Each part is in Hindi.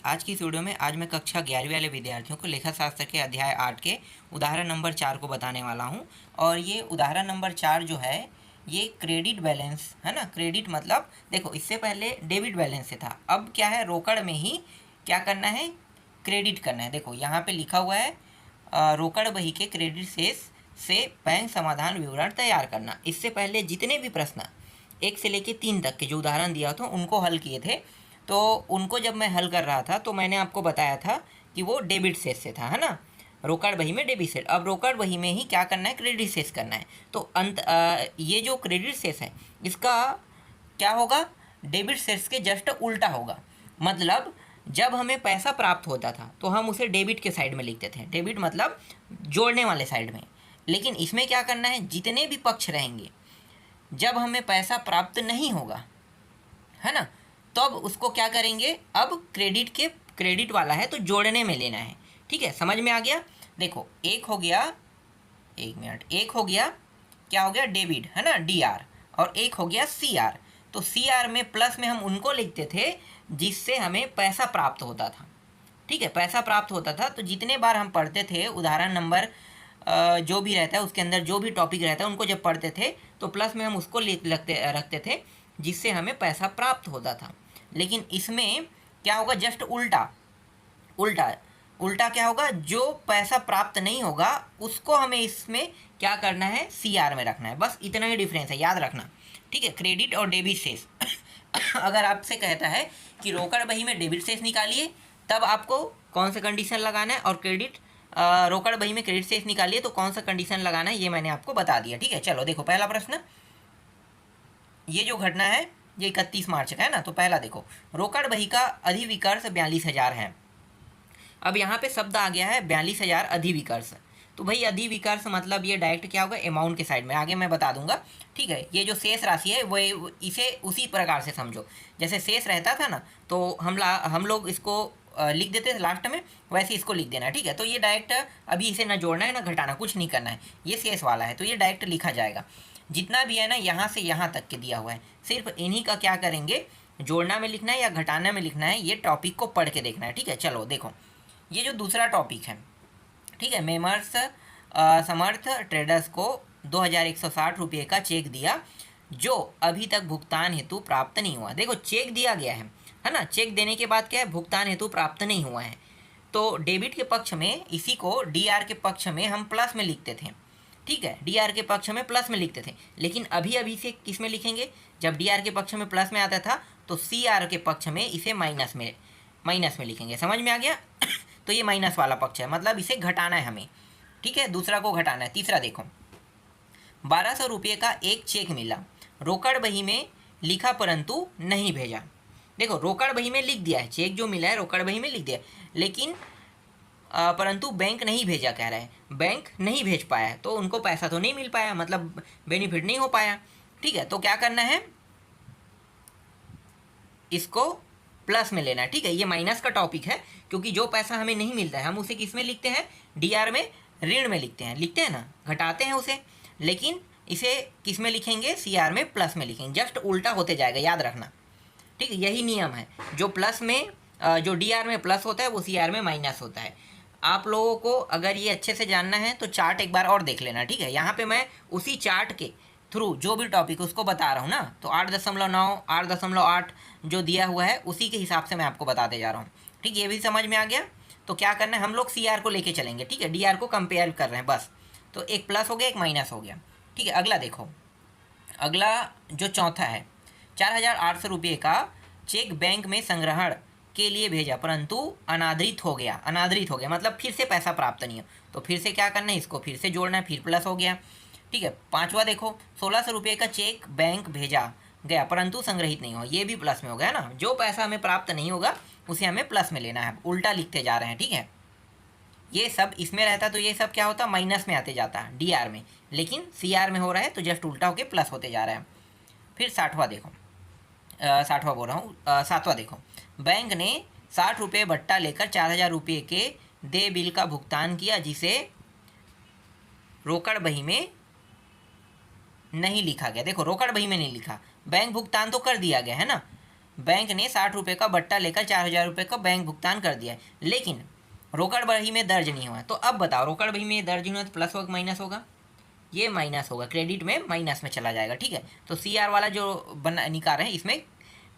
आज की इस वीडियो में आज मैं कक्षा 11वीं वाले विद्यार्थियों को लेखा शास्त्र के अध्याय 8 के उदाहरण नंबर 4 को बताने वाला हूं। और ये उदाहरण नंबर 4 जो है ये क्रेडिट बैलेंस है ना। क्रेडिट मतलब देखो इससे पहले डेबिट बैलेंस से था, अब क्या है रोकड़ में ही क्या करना है, क्रेडिट करना है। देखो यहाँ पे लिखा हुआ है रोकड़ बही के क्रेडिट शेष से बैंक समाधान विवरण तैयार करना। इससे पहले जितने भी प्रश्न 1 से लेकर 3 तक के जो उदाहरण दिया था उनको हल किए थे, तो उनको जब मैं हल कर रहा था तो मैंने आपको बताया था कि वो डेबिट शेष से था, है ना। रोकड़ बही में डेबिट शेष, अब रोकड़ बही में ही क्या करना है, क्रेडिट शेष करना है। तो ये जो क्रेडिट शेष है इसका क्या होगा, डेबिट शेष के जस्ट उल्टा होगा। मतलब जब हमें पैसा प्राप्त होता था तो हम उसे डेबिट के साइड में लिखते थे, डेबिट मतलब जोड़ने वाले साइड में। लेकिन इसमें क्या करना है, जितने भी पक्ष रहेंगे जब हमें पैसा प्राप्त नहीं होगा, है ना, तो अब उसको क्या करेंगे, अब क्रेडिट वाला है तो जोड़ने में लेना है। ठीक है, समझ में आ गया। देखो एक हो गया, एक मिनट, एक हो गया क्या हो गया, डेबिट है ना, डीआर, और एक हो गया सीआर। तो सीआर में प्लस में हम उनको लिखते थे जिससे हमें पैसा प्राप्त होता था। ठीक है, पैसा प्राप्त होता था तो जितने बार हम पढ़ते थे उदाहरण नंबर जो भी रहता है उसके अंदर जो भी टॉपिक रहता है उनको जब पढ़ते थे तो प्लस में हम उसको रखते थे जिससे हमें पैसा प्राप्त होता था। लेकिन इसमें क्या होगा, जस्ट उल्टा उल्टा उल्टा क्या होगा, जो पैसा प्राप्त नहीं होगा उसको हमें इसमें क्या करना है, सीआर में रखना है। बस इतना ही डिफरेंस है, याद रखना। ठीक है, क्रेडिट और डेबिट शेष अगर आपसे कहता है कि रोकड़ बही में डेबिट शेष निकालिए तब आपको कौन सा कंडीशन लगाना है, और रोकड़ बही में क्रेडिट शेष निकालिए तो कौन सा कंडीशन लगाना है, ये मैंने आपको बता दिया। ठीक है, चलो देखो पहला प्रश्न, ये जो घटना है ये 31 मार्च का है ना। तो पहला देखो, रोकड़ बही का अधिविकर्ष 42,000 है। अब यहाँ पे शब्द आ गया है 42,000 अधिविकर्ष। तो भाई अधिविकर्ष मतलब ये डायरेक्ट क्या होगा, अमाउंट के साइड में, आगे मैं बता दूंगा। ठीक है, ये जो शेष राशि है वो इसे उसी प्रकार से समझो जैसे शेष रहता था ना, तो हम लोग इसको लिख देते थे लास्ट में, वैसे इसको लिख देना। ठीक है, तो ये डायरेक्ट अभी इसे ना जोड़ना है ना घटाना, कुछ नहीं करना है, ये शेष वाला है तो ये डायरेक्ट लिखा जाएगा। जितना भी है ना यहाँ से यहाँ तक के दिया हुआ है, सिर्फ इन्हीं का क्या करेंगे, जोड़ना में लिखना है या घटाना में लिखना है, ये टॉपिक को पढ़ के देखना है। ठीक है, चलो देखो ये जो दूसरा टॉपिक है, ठीक है, मेमर्स समर्थ ट्रेडर्स को 2,160 रुपये का चेक दिया जो अभी तक भुगतान हेतु प्राप्त नहीं हुआ। देखो चेक दिया गया है ना, चेक देने के बाद क्या है, भुगतान हेतु प्राप्त नहीं हुआ है। तो डेबिट के पक्ष में इसी को डीआर के पक्ष में हम प्लस में लिखते थे। ठीक है, डीआर के पक्ष में प्लस में लिखते थे, लेकिन अभी से किस में लिखेंगे, जब डीआर के पक्ष में प्लस में आता था तो सीआर के पक्ष में इसे माइनस में लिखेंगे। समझ में आ गया तो ये माइनस वाला पक्ष है, मतलब इसे घटाना है हमें। ठीक है, दूसरा को घटाना है। तीसरा देखो, 1,200 रुपये का एक चेक मिला, रोकड़ बही में लिखा परंतु नहीं भेजा। देखो रोकड़ बही में लिख दिया है, चेक जो मिला है रोकड़ बही में लिख दिया, लेकिन परंतु बैंक नहीं भेजा कह रहा है, बैंक नहीं भेज पाया तो उनको पैसा तो नहीं मिल पाया, मतलब बेनिफिट नहीं हो पाया। ठीक है, तो क्या करना है, इसको प्लस में लेना है। ठीक है, ये माइनस का टॉपिक है क्योंकि जो पैसा हमें नहीं मिलता है हम उसे किस में लिखते हैं, डीआर में, ऋण में लिखते हैं ना, घटाते हैं उसे। लेकिन इसे किस में लिखेंगे, सीआर में, प्लस में लिखेंगे, जस्ट उल्टा होते जाएगा, याद रखना। ठीक है, यही नियम है, जो प्लस में जो डीआर में प्लस होता है वो सीआर में माइनस होता है। आप लोगों को अगर ये अच्छे से जानना है तो चार्ट एक बार और देख लेना। ठीक है, यहाँ पे मैं उसी चार्ट के थ्रू जो भी टॉपिक उसको बता रहा हूँ ना, तो 8.9 8.8 जो दिया हुआ है उसी के हिसाब से मैं आपको बताते जा रहा हूँ। ठीक, ये भी समझ में आ गया। तो क्या करना है, हम लोग सीआर को लेके चलेंगे। ठीक है, डीआर को कंपेयर कर रहे हैं बस, तो एक प्लस हो गया एक माइनस हो गया। ठीक है, अगला देखो, अगला जो चौथा है, 4,800 रुपये का चेक बैंक में संग्रहण के लिए भेजा परंतु अनादृत हो गया मतलब फिर से पैसा प्राप्त नहीं हो, तो फिर से क्या करना है, इसको फिर से जोड़ना है, फिर प्लस हो गया। ठीक है, पांचवा देखो, 1,600 रुपये का चेक बैंक भेजा गया परंतु संग्रहित नहीं हो, ये भी प्लस में हो गया ना, जो पैसा हमें प्राप्त नहीं होगा उसे हमें प्लस में लेना है, उल्टा लिखते जा रहे हैं। ठीक है, ये सब इसमें रहता तो ये सब क्या होता, माइनस में आते जाता है डीआर में, लेकिन सीआर में हो रहा है तो जस्ट उल्टा होकर प्लस होते जा रहा है। फिर 60वां देखो, 60वां बोल रहा हूँ, 7वां देखो, बैंक ने 60 रुपये बट्टा लेकर 4,000 रुपये के देय बिल का भुगतान किया जिसे रोकड़ बही में नहीं लिखा गया। देखो रोकड़ बही में नहीं लिखा, बैंक भुगतान तो कर दिया गया है ना, बैंक ने 60 रुपये का बट्टा लेकर 4,000 रुपये का बैंक भुगतान कर दिया है, लेकिन रोकड़ बही में दर्ज नहीं हुआ। तो अब बताओ, रोकड़ बही में दर्ज नहीं हुआ तो प्लस होगा माइनस होगा? ये माइनस होगा, क्रेडिट में माइनस में चला जाएगा। ठीक है, तो सी आर वाला जो बना निकाल रहे हैं इसमें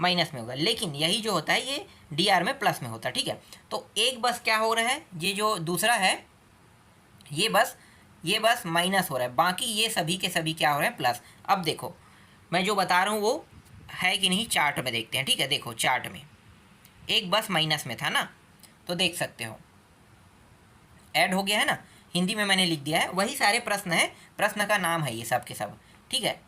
माइनस में होगा, लेकिन यही जो होता है ये डी आर में प्लस में होता है। ठीक है, तो एक बस क्या हो रहा है, ये जो दूसरा है ये बस माइनस हो रहा है, बाकी ये सभी के सभी क्या हो रहे हैं, प्लस। अब देखो मैं जो बता रहा हूँ वो है कि नहीं, चार्ट में देखते हैं। ठीक है, देखो चार्ट में एक बस माइनस में था ना, तो देख सकते हो ऐड हो गया है ना, हिंदी में मैंने लिख दिया है, वही सारे प्रश्न है, प्रश्न का नाम है ये सब के सब। ठीक है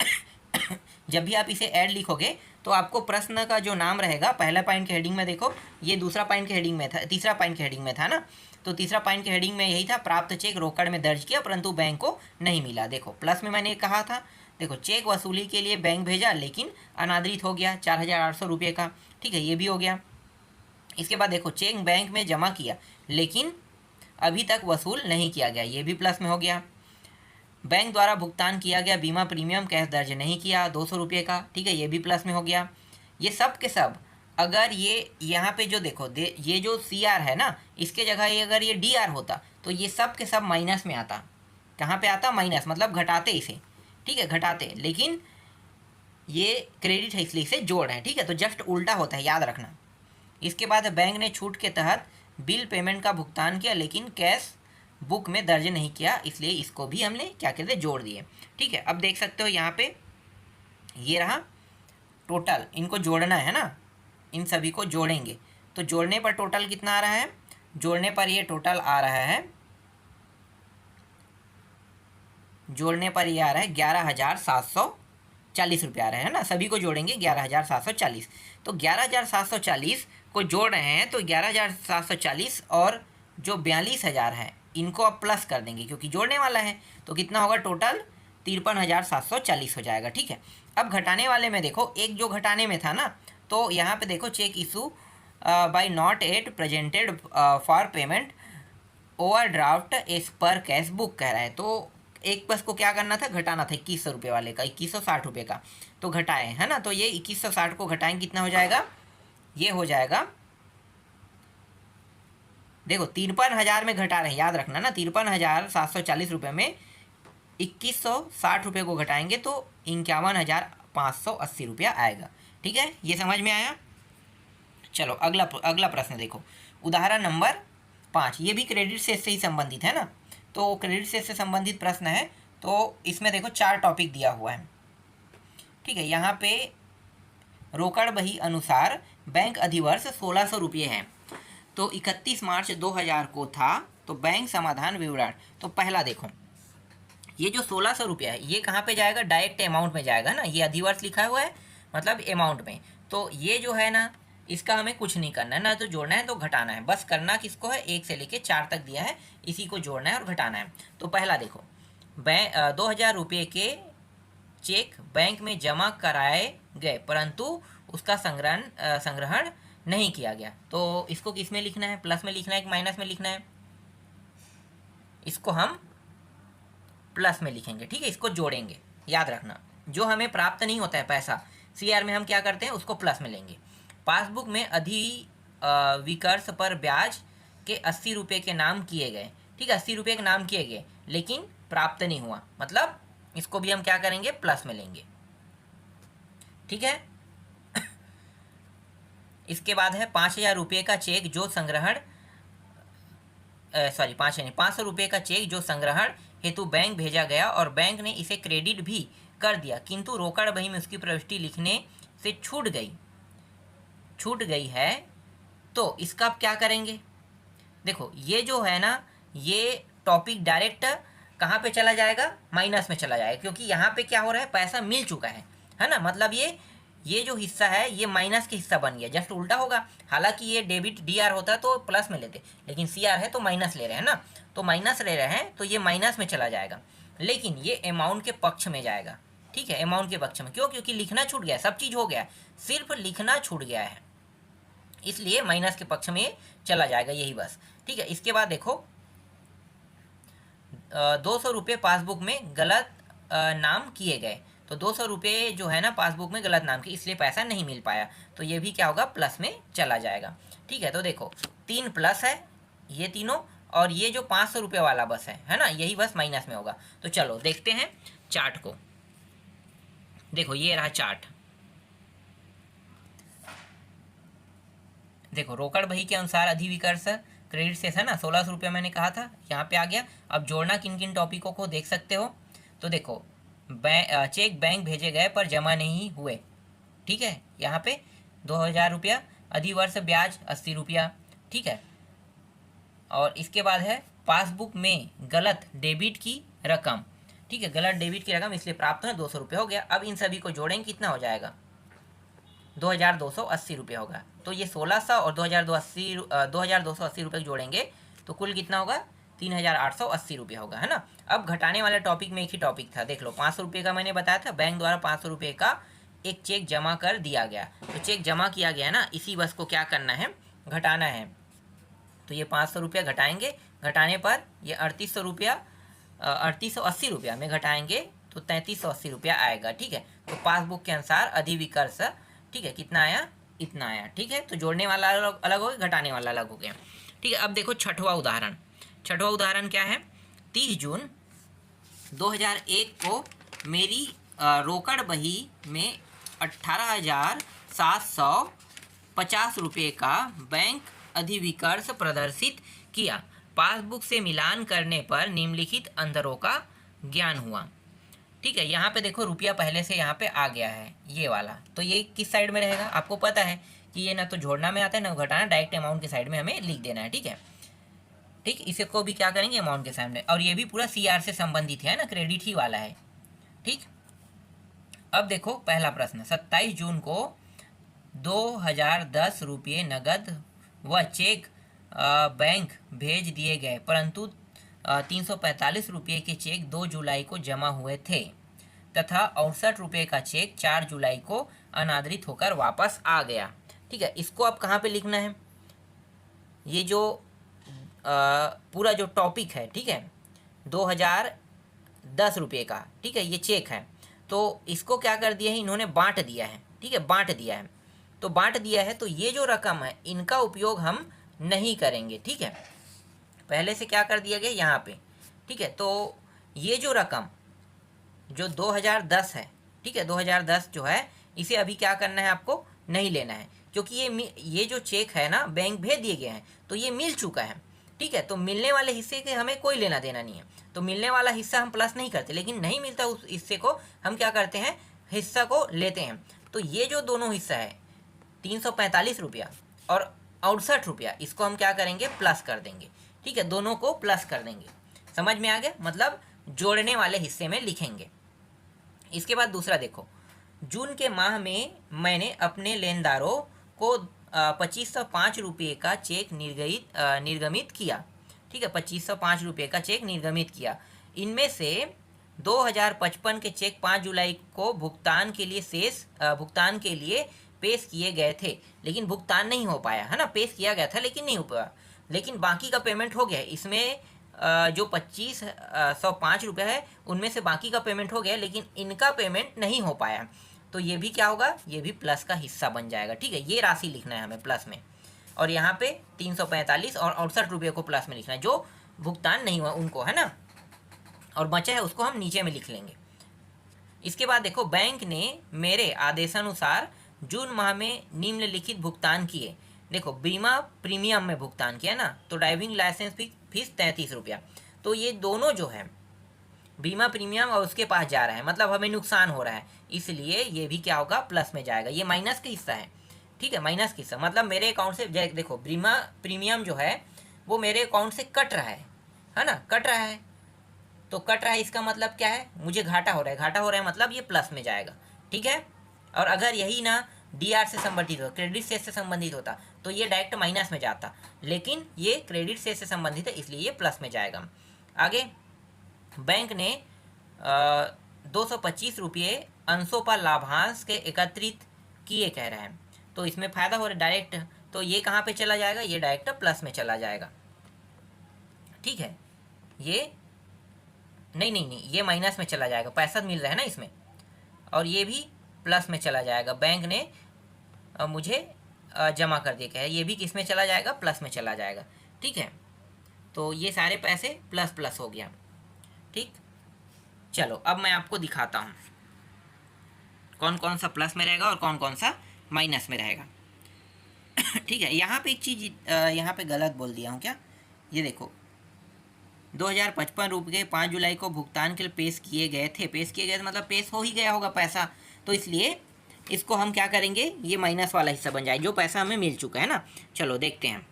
जब भी आप इसे ऐड लिखोगे तो आपको प्रश्न का जो नाम रहेगा, पहला पॉइंट के हेडिंग में देखो, ये दूसरा पॉइंट के हेडिंग में था, तीसरा पॉइंट के हेडिंग में था ना, तो तीसरा पॉइंट के हेडिंग में यही था, प्राप्त चेक रोकड़ में दर्ज किया परंतु बैंक को नहीं मिला। देखो प्लस में मैंने कहा था, देखो चेक वसूली के लिए बैंक भेजा लेकिन अनादरित हो गया 4,800 रुपये का। ठीक है, ये भी हो गया। इसके बाद देखो चेक बैंक में जमा किया लेकिन अभी तक वसूल नहीं किया गया, ये भी प्लस में हो गया। बैंक द्वारा भुगतान किया गया बीमा प्रीमियम कैश दर्ज नहीं किया 200 रुपये का। ठीक है, ये भी प्लस में हो गया। ये सब के सब अगर ये यहाँ पे जो देखो ये जो सी आर है ना, इसके जगह ये अगर ये डी आर होता तो ये सब के सब माइनस में आता। कहाँ पे आता? माइनस, मतलब घटाते इसे। ठीक है, घटाते, लेकिन ये क्रेडिट है इसलिए इसे जोड़ है। ठीक है, तो जस्ट उल्टा होता है, याद रखना। इसके बाद बैंक ने छूट के तहत बिल पेमेंट का भुगतान किया लेकिन कैश बुक में दर्ज नहीं किया, इसलिए इसको भी हमने क्या कहते हैं, जोड़ दिए। ठीक है, अब देख सकते हो यहाँ पे ये रहा टोटल, इनको जोड़ना है ना, इन सभी को जोड़ेंगे तो जोड़ने पर टोटल कितना आ रहा है, जोड़ने पर ये टोटल आ रहा है, जोड़ने पर ये आ रहा है 11,740 रुपये आ रहा है ना, सभी को जोड़ेंगे 11,740। तो 11,740 को जोड़ रहे हैं तो 11,740 और जो 42,000 है इनको अब प्लस कर देंगे क्योंकि जोड़ने वाला है, तो कितना होगा टोटल 53,740 हो जाएगा। ठीक है, अब घटाने वाले में देखो, एक जो घटाने में था ना, तो यहाँ पे देखो cheque issue by not at presented for payment overdraft as per cash book कह रहा है। तो एक बस को क्या करना था, घटाना था 2100 रुपये वाले का, 2160 रुपये का, तो घटाए है ना, तो ये 2160 को घटाएं कितना हो जाएगा, ये हो जाएगा, देखो 53,000 में घटा रहे हैं, याद रखना ना, 53,740 रुपये में 2160 रुपये को घटाएंगे तो 51,580 रुपया आएगा। ठीक है, ये समझ में आया। चलो अगला प्रश्न देखो, उदाहरण नंबर 5, ये भी क्रेडिट सेस से ही संबंधित है ना, तो क्रेडिट सेस से संबंधित प्रश्न है। तो इसमें देखो 4 टॉपिक दिया हुआ है। ठीक है, यहाँ पे रोकड़ बही अनुसार बैंक अधिवर्ष 1,600 रुपये है, तो 31 मार्च 2000 को था, तो बैंक समाधान विवरण। तो पहला देखो, ये जो 1,600 रुपया है ये कहाँ पे जाएगा, डायरेक्ट अमाउंट में जाएगा ना, ये अधिवर्ष लिखा हुआ है मतलब अमाउंट में, तो ये जो है ना इसका हमें कुछ नहीं करना है ना, तो जोड़ना है तो घटाना है, बस करना किसको है, 1 से लेके 4 तक दिया है, इसी को जोड़ना है और घटाना है। तो पहला देखो, 2,000 रुपये के चेक बैंक में जमा कराए गए परंतु उसका संग्रहण नहीं किया गया, तो इसको किस में लिखना है, प्लस में लिखना है कि माइनस में लिखना है, इसको हम प्लस में लिखेंगे। ठीक है, इसको जोड़ेंगे, याद रखना, जो हमें प्राप्त नहीं होता है पैसा सीआर में हम क्या करते हैं, उसको प्लस में लेंगे। पासबुक में अधिविकर्ष पर ब्याज के 80 रुपये के नाम किए गए। ठीक है, 80 रुपये के नाम किए गए लेकिन प्राप्त नहीं हुआ, मतलब इसको भी हम क्या करेंगे, प्लस में लेंगे। ठीक है, इसके बाद है 5,000 रुपये का चेक जो संग्रहण 500 रुपये का चेक जो संग्रहण हेतु बैंक भेजा गया और बैंक ने इसे क्रेडिट भी कर दिया किंतु रोकड़ बही में उसकी प्रविष्टि लिखने से छूट गई है, तो इसका आप क्या करेंगे। देखो ये जो है ना, ये टॉपिक डायरेक्ट कहाँ पे चला जाएगा, माइनस में चला जाएगा, क्योंकि यहाँ पे क्या हो रहा है, पैसा मिल चुका है ना, मतलब ये जो हिस्सा है ये माइनस के हिस्सा बन गया, जस्ट उल्टा होगा। हालांकि ये डेबिट डी आर होता तो प्लस में लेते, लेकिन सी आर है तो माइनस ले रहे हैं ना, तो माइनस ले रहे हैं तो ये माइनस में चला जाएगा, लेकिन ये अमाउंट के पक्ष में जाएगा। ठीक है, अमाउंट के पक्ष में, क्यों, क्योंकि लिखना छूट गया, सब चीज़ हो गया, सिर्फ लिखना छूट गया है, इसलिए माइनस के पक्ष में चला जाएगा, यही बस। ठीक है, इसके बाद देखो 200 रुपये पासबुक में गलत नाम किए गए, तो 200 रुपये जो है ना पासबुक में गलत नाम की, इसलिए पैसा नहीं मिल पाया, तो ये भी क्या होगा, प्लस में चला जाएगा। ठीक है, तो देखो 3 प्लस है ये तीनों, और ये जो 500 रुपये वाला बस है ना, यही बस माइनस में होगा। तो चलो देखते हैं चार्ट को। देखो ये रहा चार्ट। देखो रोकड़ बही के अनुसार अधिविकर्ष क्रेडिट शेष है ना 1600 रुपये मैंने कहा था, यहाँ पे आ गया। अब जोड़ना किन किन टॉपिकों को देख सकते हो। तो देखो चेक बैंक भेजे गए पर जमा नहीं हुए, ठीक है, यहाँ पे 2000 रुपया, अधिवर्ष ब्याज 80 रुपया, ठीक है। और इसके बाद है पासबुक में गलत डेबिट की रकम, ठीक है, गलत डेबिट की रकम इसलिए प्राप्त है 200 रुपये हो गया। अब इन सभी को जोड़ेंगे कितना हो जाएगा, 2280 रुपये होगा। तो ये 1600 और 2280 रुपये जोड़ेंगे तो कुल कितना होगा, 3880 रुपये होगा, है ना। अब घटाने वाले टॉपिक में एक ही टॉपिक था, देख लो 500 रुपये का मैंने बताया था, बैंक द्वारा 500 रुपये का एक चेक जमा कर दिया गया। तो चेक जमा किया गया ना, इसी बस को क्या करना है, घटाना है। तो ये 500 रुपया घटाएंगे, घटाने पर ये 3800 रुपया 3880 रुपया में घटाएंगे तो 3380 रुपया आएगा, ठीक है। तो पासबुक के अनुसार अधिविकर्ष, ठीक है, कितना आया, इतना आया, ठीक है। तो जोड़ने वाला अलग हो गया, घटाने वाला अलग हो गया, ठीक है। अब देखो छठवां उदाहरण। छठवां उदाहरण क्या है, 30 जून 2001 को मेरी रोकड़ बही में 18,750 रुपये का बैंक अधिविकर्ष प्रदर्शित किया। पासबुक से मिलान करने पर निम्नलिखित अंतरों का ज्ञान हुआ, ठीक है। यहाँ पे देखो रुपया पहले से यहाँ पे आ गया है ये वाला, तो ये किस साइड में रहेगा, आपको पता है कि ये ना तो जोड़ना में आता है ना घटाना, डायरेक्ट अमाउंट के साइड में हमें लिख देना है, ठीक है। ठीक, इसे को भी क्या करेंगे, अमाउंट के सामने, और ये भी पूरा CR से संबंधित है ना, क्रेडिट ही वाला है, ठीक। अब देखो पहला प्रश्न, 27 जून को 2010 रुपये नगद व चेक बैंक भेज दिए गए, परंतु 345 रुपये के चेक 2 जुलाई को जमा हुए थे तथा 68 रुपये का चेक 4 जुलाई को अनादरित होकर वापस आ गया, ठीक है। इसको अब कहाँ पे लिखना है, ये जो पूरा जो टॉपिक है, ठीक है, 2010 रुपये का, ठीक है, ये चेक है, तो इसको क्या कर दिया है इन्होंने, बांट दिया है, ठीक है, बांट दिया है। तो बांट दिया है तो ये जो रकम है इनका उपयोग हम नहीं करेंगे, ठीक है। पहले से क्या कर दिया गया यहाँ पे, ठीक है। तो ये जो रकम जो 2010 है, ठीक है, 2010 जो है इसे अभी क्या करना है, आपको नहीं लेना है, क्योंकि ये जो चेक है ना बैंक भेज दिए गए हैं तो ये मिल चुका है, ठीक है। तो मिलने वाले हिस्से के हमें कोई लेना देना नहीं है, तो मिलने वाला हिस्सा हम प्लस नहीं करते, लेकिन नहीं मिलता उस हिस्से को हम क्या करते हैं, हिस्सा को लेते हैं। तो ये जो दोनों हिस्सा है 345 रुपया और 68 रुपया, इसको हम क्या करेंगे, प्लस कर देंगे, ठीक है, दोनों को प्लस कर देंगे। समझ में आ गया, मतलब जोड़ने वाले हिस्से में लिखेंगे। इसके बाद दूसरा देखो, जून के माह में मैंने अपने लेनदारों को 2505 रुपये का चेक निर्गमित किया, ठीक है, 2505 रुपये का चेक निर्गमित किया। इनमें से 2055 के चेक 5 जुलाई को भुगतान के लिए पेश किए गए थे, लेकिन भुगतान नहीं हो पाया, है ना, पेश किया गया था लेकिन नहीं हो पाया, लेकिन बाकी का पेमेंट हो गया। इसमें जो 2505 रुपये है उनमें से बाकी का पेमेंट हो गया, लेकिन इनका पेमेंट नहीं हो पाया, तो ये भी क्या होगा, ये भी प्लस का हिस्सा बन जाएगा, ठीक है। ये राशि लिखना है हमें प्लस में, और यहाँ पे 345 और 68 रुपये को प्लस में लिखना है, जो भुगतान नहीं हुआ उनको, है ना, और बचा है उसको हम नीचे में लिख लेंगे। इसके बाद देखो, बैंक ने मेरे आदेशानुसार जून माह में निम्नलिखित भुगतान किए। देखो बीमा प्रीमियम में भुगतान किया ना, तो ड्राइविंग लाइसेंस फीस 33 रुपया, तो ये दोनों जो है बीमा प्रीमियम और उसके पास जा रहा है, मतलब हमें नुकसान हो रहा है, इसलिए ये भी क्या होगा, प्लस में जाएगा। ये माइनस का हिस्सा है, ठीक है, माइनस का हिस्सा, मतलब मेरे अकाउंट से देखो बीमा प्रीमियम जो है वो मेरे अकाउंट से कट रहा है ना, कट रहा है, तो कट रहा है इसका मतलब क्या है, मुझे घाटा हो रहा है, घाटा हो रहा है मतलब ये प्लस में जाएगा, ठीक है। और अगर यही ना DR से संबंधित हो, क्रेडिट सेस से संबंधित होता तो ये डायरेक्ट माइनस में जाता, लेकिन ये क्रेडिट सेस से संबंधित है इसलिए ये प्लस में जाएगा। आगे, बैंक ने 225 रुपये अंशों पर लाभांश के एकत्रित किए कह रहे हैं, तो इसमें फ़ायदा हो रहा है डायरेक्ट, तो ये कहाँ पे चला जाएगा, ये डायरेक्ट प्लस में चला जाएगा, ठीक है। ये नहीं, ये माइनस में चला जाएगा, पैसा मिल रहा है ना इसमें, और ये भी प्लस में चला जाएगा, बैंक ने मुझे जमा कर दिया है, ये भी किस में चला जाएगा, प्लस में चला जाएगा। ठीक है, तो ये सारे पैसे प्लस प्लस हो गया। ठीक, चलो अब मैं आपको दिखाता हूँ कौन कौन सा प्लस में रहेगा और कौन कौन सा माइनस में रहेगा। ठीक है, यहाँ पे एक चीज़ यहाँ पे गलत बोल दिया हूँ क्या, ये देखो 2055 5 जुलाई को भुगतान के लिए पेश किए गए थे। पेश किए गए मतलब पेश हो ही गया होगा पैसा, तो इसलिए इसको हम क्या करेंगे, ये माइनस वाला हिस्सा बन जाए, जो पैसा हमें मिल चुका है ना। चलो देखते हैं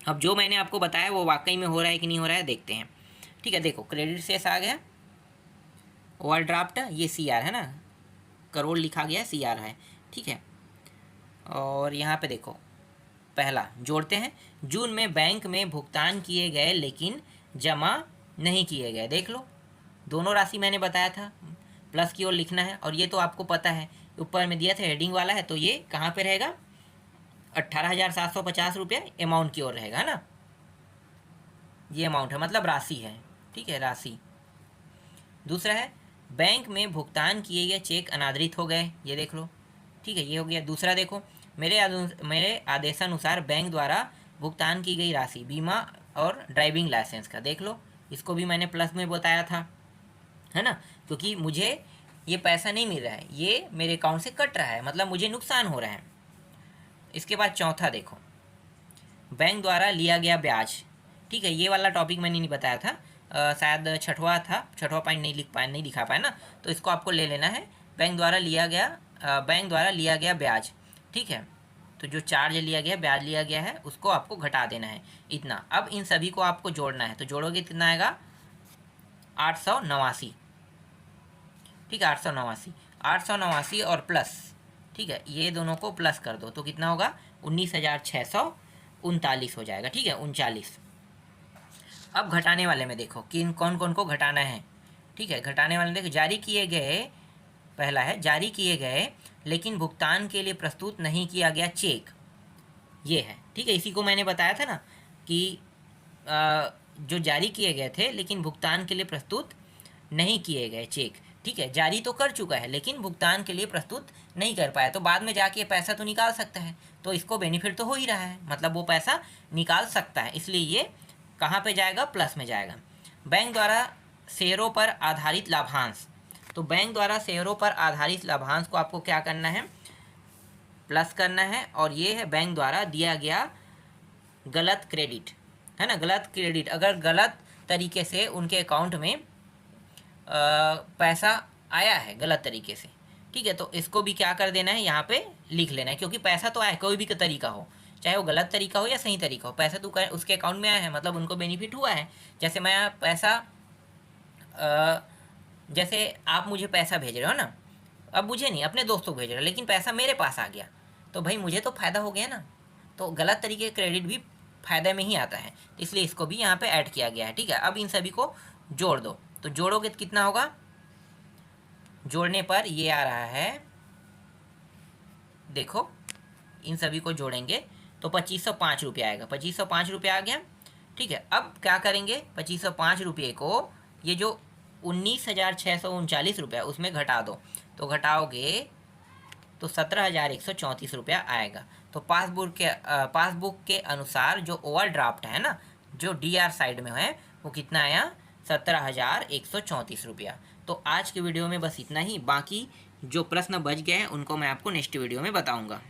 अब जो मैंने आपको बताया वो वाकई में हो रहा है कि नहीं हो रहा है, देखते हैं। ठीक है, देखो क्रेडिट सेस आ गया, ओवरड्राफ्ट ये CR है ना, करोड़ लिखा गया CR है। ठीक है, और यहाँ पे देखो पहला जोड़ते हैं, जून में बैंक में भुगतान किए गए लेकिन जमा नहीं किए गए। देख लो, दोनों राशि मैंने बताया था प्लस की ओर लिखना है, और ये तो आपको पता है ऊपर में दिया था हेडिंग वाला है, तो ये कहाँ पे रहेगा, 18,750 रुपया अमाउंट की ओर रहेगा, है ना। ये अमाउंट है मतलब राशि है। ठीक है, राशि। दूसरा है बैंक में भुगतान किए गए चेक अनादरित हो गए, ये देख लो। ठीक है, ये हो गया। दूसरा देखो, मेरे आदेशानुसार बैंक द्वारा भुगतान की गई राशि बीमा और ड्राइविंग लाइसेंस का, देख लो इसको भी मैंने प्लस में बताया था, है ना, क्योंकि मुझे ये पैसा नहीं मिल रहा है, ये मेरे अकाउंट से कट रहा है, मतलब मुझे नुकसान हो रहा है। इसके बाद चौथा देखो, बैंक द्वारा लिया गया ब्याज। ठीक है, ये वाला टॉपिक मैंने नहीं बताया था, शायद छठवां था, छठवां पॉइंट नहीं दिखा पाया ना, तो इसको आपको ले लेना है। बैंक द्वारा लिया गया ब्याज। ठीक है, तो जो चार्ज लिया गया, ब्याज लिया गया है, उसको आपको घटा देना है इतना। अब इन सभी को आपको जोड़ना है, तो जोड़ोगे कितना आएगा, 889। ठीक है, 889 और प्लस। ठीक है, ये दोनों को प्लस कर दो तो कितना होगा, 19,639 हो जाएगा। ठीक है, 39। अब घटाने वाले में देखो कि कौन कौन को घटाना है। ठीक है, घटाने वाले में देखो, जारी किए गए, पहला है जारी किए गए लेकिन भुगतान के लिए प्रस्तुत नहीं किया गया चेक, ये है। ठीक है, इसी को मैंने बताया था ना कि जो जारी किए गए थे लेकिन भुगतान के लिए प्रस्तुत नहीं किए गए चेक। ठीक है, जारी तो कर चुका है लेकिन भुगतान के लिए प्रस्तुत नहीं कर पाया, तो बाद में जाके पैसा तो निकाल सकता है, तो इसको बेनिफिट तो हो ही रहा है, मतलब वो पैसा निकाल सकता है, इसलिए ये कहाँ पे जाएगा, प्लस में जाएगा। बैंक द्वारा शेयरों पर आधारित लाभांश, तो बैंक द्वारा शेयरों पर आधारित लाभांश को आपको क्या करना है, प्लस करना है। और ये है बैंक द्वारा दिया गया गलत क्रेडिट, है ना, गलत क्रेडिट, अगर गलत तरीके से उनके अकाउंट में पैसा आया है गलत तरीके से। ठीक है, तो इसको भी क्या कर देना है, यहाँ पे लिख लेना है, क्योंकि पैसा तो आया, कोई भी तरीका हो, चाहे वो गलत तरीका हो या सही तरीका हो, पैसा तो उसके अकाउंट में आया है, मतलब उनको बेनिफिट हुआ है। जैसे मैं पैसा जैसे आप मुझे पैसा भेज रहे हो ना, अब मुझे नहीं, अपने दोस्तों को भेज रहे हो, लेकिन पैसा मेरे पास आ गया, तो भाई मुझे तो फ़ायदा हो गया ना। तो गलत तरीके का क्रेडिट भी फ़ायदे में ही आता है, इसलिए इसको भी यहाँ पे ऐड किया गया है। ठीक है, अब इन सभी को जोड़ दो, तो जोड़ोगे तो कितना होगा, जोड़ने पर ये आ रहा है, देखो इन सभी को जोड़ेंगे तो 2505 रुपये आएगा, 2505 रुपये आ गया। ठीक है, अब क्या करेंगे, 2505 रुपये को ये जो 19,639 रुपया उसमें घटा दो, तो घटाओगे तो 17,134 रुपया आएगा। तो पासबुक के अनुसार जो ओवरड्राफ्ट है ना, जो DR साइड में है, वो कितना आया, 17,134 रुपया। तो आज के वीडियो में बस इतना ही, बाकी जो प्रश्न बच गए हैं उनको मैं आपको नेक्स्ट वीडियो में बताऊंगा।